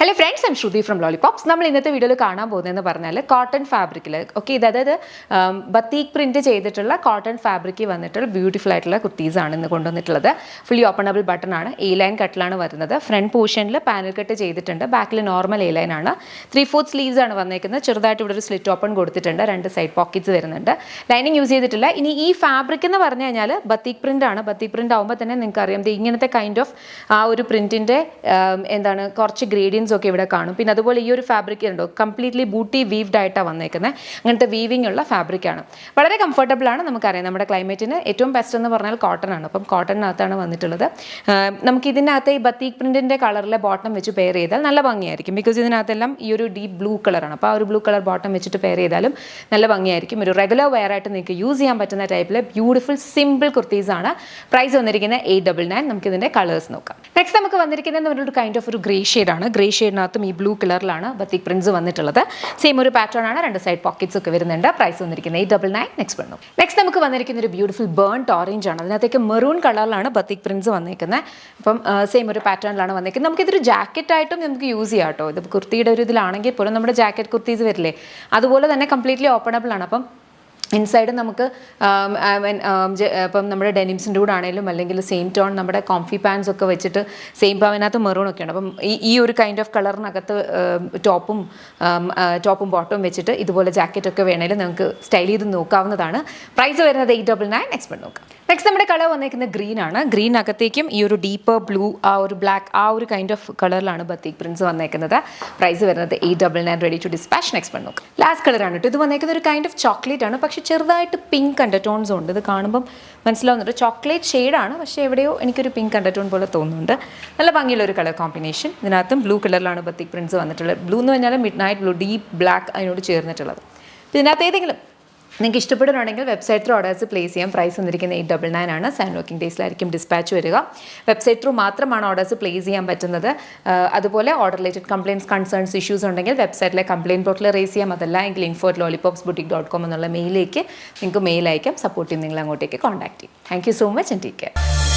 Hello friends, I'm Shruti from Lollipops. നമ്മൾ ഇന്നത്തെ വീഡിയോയിൽ കാണാൻ പോകുന്നതെന്ന് പറഞ്ഞാൽ കോട്ടൺ ഫാബ്രിക്കിൽ അതായത് ബത്തീക് പ്രിൻറ്റ് ചെയ്തിട്ടുള്ള കോട്ടൺ ഫാബ്രിക്കിൽ വന്നിട്ടുള്ള ബ്യൂട്ടിഫുൾ ആയിട്ടുള്ള കുർത്തീസാണ് ഇന്ന് കൊണ്ടുവന്നിട്ടുള്ളത്. ഫുള്ളി ഓപ്പണബിൾ ബട്ടൺ ആണ്, എ ലൈൻ കട്ടിലാണ് വരുന്നത്. ഫ്രണ്ട് പോർഷനിൽ പാനൽ കട്ട് ചെയ്തിട്ടുണ്ട്, ബാക്കിൽ നോർമൽ എ ലൈൻ ആണ്. 3/4 സ്ലീവ്സ് ആണ് വന്നേക്കുന്നത്. ചെറുതായിട്ട് ഇവിടെ ഒരു സ്ലിറ്റ് ഓപ്പൺ കൊടുത്തിട്ടുണ്ട്, 2 സൈഡ് പോക്കറ്റ്സ് വരുന്നുണ്ട്. ലൈനിങ് യൂസ് ചെയ്തിട്ടില്ല. ഇനി ഈ ഫാബ്രിക് എന്ന് പറഞ്ഞു കഴിഞ്ഞാൽ ബത്തീക് പ്രിൻ്റ് ആണ്. ബത്തീക് പ്രിൻ്റ് ആകുമ്പോൾ തന്നെ നിങ്ങൾക്ക് അറിയാം ഇങ്ങനത്തെ കൈൻഡ് ഓഫ് ആ ഒരു പ്രിൻറ്റിൻ്റെ കുറച്ച് ഗ്രേഡിയൻസ് ഒക്കെ ഇവിടെ കാണും. പിന്നെ അതുപോലെ ഈ ഒരു ഫാബ്രിക് ഉണ്ടോ കംപ്ലീറ്റ്ലി ബൂട്ടി വീവ്ഡ് ആയിട്ടാണ് വന്നേക്കുന്നത്. അങ്ങനത്തെ വീവിംഗ് ഉള്ള ഫാബ്രിക്കാണ്. വളരെ കംഫർട്ടബിൾ ആണ്. നമുക്കറിയാം നമ്മുടെ ക്ലൈമറ്റിന് ഏറ്റവും ബെസ്റ്റ് എന്ന് പറഞ്ഞാൽ കോട്ടൺ ആണ്. അപ്പം കോട്ടണിനകത്താണ് വന്നിട്ടുള്ളത്. നമുക്ക് ഇതിനകത്ത് ഈ ബത്തീക് പ്രിന്റിന്റെ കളറിലെ ബോട്ടം വെച്ച് പെയർ ചെയ്താൽ നല്ല ഭംഗിയായിരിക്കും. ബിക്കോസ് ഇതിനകത്തെല്ലാം ഈ ഒരു ഡീപ്പ് ബ്ലൂ കളറാണ്. അപ്പോൾ ആ ഒരു ബ്ലൂ കളർ ബോട്ടം വെച്ചിട്ട് പെയർ ചെയ്താലും നല്ല ഭംഗിയായിരിക്കും. ഒരു റെഗുലർ വെയർ ആയിട്ട് നിങ്ങൾക്ക് യൂസ് ചെയ്യാൻ പറ്റുന്ന ടൈപ്പിലെ ബ്യൂട്ടിഫുൾ സിമ്പിൾ കുർത്തീസ് ആണ്. പ്രൈസ് വന്നിരിക്കുന്നത് 899. നമുക്ക് ഇതിന്റെ കളേഴ്സ് നോക്കാം. നെക്സ്റ്റ് നമുക്ക് വന്നിരിക്കുന്നത് ഒരു കൈൻഡ് ഓഫ് ഒരു ഗ്രേ ഷെയ്ഡാണ്. ഗ്രേ ഷെയ്ഡിനകത്തും ഈ ബ്ലൂ കളറിലാണ് ബത്തീക് പ്രിന്റ്സ് വന്നിട്ടുള്ളത്. സെയിം ഒരു പാറ്റേൺ ആണ്, 2 സൈഡ് പോക്കറ്റ്സ് ഒക്കെ വരുന്നുണ്ട്. പ്രൈസ് വന്നിരിക്കുന്നത് 899. നെക്സ്റ്റ് നമുക്ക് വന്നിരിക്കുന്ന ഒരു ബ്യൂട്ടിഫുൾ ബേൺഡ് ഓറഞ്ച് ആണ്. അതിനകത്തേക്ക് മെറൂൺ കളറിലാണ് ബത്തീക് പ്രിന്റ്സ് വന്നേക്കുന്നത്. അപ്പം സെയിം ഒരു പാറ്റേണിലാണ് വന്നേക്കുന്നത്. നമുക്കിതൊരു ജാക്കറ്റ് ആയിട്ടും നമുക്ക് യൂസ് ചെയ്യാം കേട്ടോ. ഇത് കുർത്തിയുടെ ഒരു ഇതിലാണെങ്കിൽ പോലും നമ്മുടെ ജാക്കറ്റ് കുർത്തീസ് വരില്ലേ, അതുപോലെ തന്നെ കംപ്ലീറ്റ്ലി ഓപ്പണബിൾ ആണ്. അപ്പം ഇൻസൈഡ് നമുക്ക് ഇപ്പം നമ്മുടെ ഡെനിംസിൻ്റെ കൂടെ ആണെങ്കിലും അല്ലെങ്കിൽ സെയിം ടോൺ നമ്മുടെ കോംഫി പാൻസ് ഒക്കെ വെച്ചിട്ട് സെയിം അതിനകത്ത് മെറൂൺ ഒക്കെയാണ്. അപ്പം ഈ ഒരു കൈൻഡ് ഓഫ് കളറിനകത്ത് ടോപ്പും ബോട്ടവും വെച്ചിട്ട് ഇതുപോലെ ജാക്കറ്റ് ഒക്കെ വേണമെങ്കിലും നമുക്ക് സ്റ്റൈൽ ചെയ്ത് നോക്കാവുന്നതാണ്. പ്രൈസ് വരുന്നത് 899. നെക്സ്റ്റ് നോക്കാം. നെക്സ്റ്റ് നമ്മുടെ കളർ വന്നേക്കുന്നത് ഗ്രീൻ ആണ്. ഗ്രീനകത്തേക്കും ഈ ഒരു ഡീപ്പർ ബ്ലൂ, ആ ഒരു ബ്ലാക്ക്, ആ ഒരു കൈൻഡ് ഓഫ് കളറിലാണ് ബത്തീക് പ്രിന്റ്സ് വന്നേക്കുന്നത്. പ്രൈസ് വരുന്നത് 899. Ready to dispatch. നെക്സ്റ്റ് നോക്കാം. ലാസ്റ്റ് കളറാണ് കേട്ടോ. ഇത് വന്നേക്കുന്ന ഒരു കൈൻഡ് ഓഫ് ചോക്ലേറ്റ് ആണ്, പക്ഷേ ചെറുതായിട്ട് പിങ്ക് അണ്ടർടോൺസ് ഉണ്ട്. ഇത് കാണുമ്പം മനസ്സിലാവുന്നുണ്ട് ചോക്ലേറ്റ് ഷെയ്ഡാണ്, പക്ഷേ എവിടെയോ എനിക്കൊരു പിങ്ക് അണ്ടർടോൺ പോലെ തോന്നുന്നുണ്ട്. നല്ല ഭംഗിയുള്ള ഒരു കളർ കോമ്പിനേഷൻ. ഇതിനകത്തും ബ്ലൂ കളറിലാണ് ബത്തീക് പ്രിന്റ്സ് വന്നിട്ടുള്ളത്. ബ്ലൂ എന്ന് പറഞ്ഞാൽ mid night blue, deep black അതിനോട് ചേർന്നിട്ടുള്ളത്. ഇതിനകത്ത് ഏതെങ്കിലും നിങ്ങൾക്ക് ഇഷ്ടപ്പെടുന്നുണ്ടെങ്കിൽ വെബ്സൈറ്റ് ത്രൂ ഓർഡേഴ്സ് പ്ലേസ് ചെയ്യാം. പ്രൈസ് വന്നിരിക്കുന്നത് 899 ആണ്. 7 വർക്കിംഗ് ഡേയ്സിലായിരിക്കും ഡിസ്പാച്ച് വരിക. വെബ്സൈറ്റ് ത്രൂ മാത്രമാണ് ഓർഡേഴ്സ് പ്ലേസ് ചെയ്യാൻ പറ്റുന്നത്. അതുപോലെ order related compliance, concerns, issues ഉണ്ടെങ്കിൽ വെബ്സൈറ്റിലെ കംപ്ലയിൻറ്റ് പോർട്ടലിൽ റേസ് ചെയ്യാം. അതല്ല എങ്കിൽ info@lollipopsboutique.com എന്നുള്ള മെയിലിലേക്ക് നിങ്ങൾക്ക് മെയിൽ അയക്കാം. സപ്പോർട്ട് ചെയ്യും, നിങ്ങൾ അങ്ങോട്ടേക്ക് കോൺടാക്ട് ചെയ്യും. Thank you so much and take care.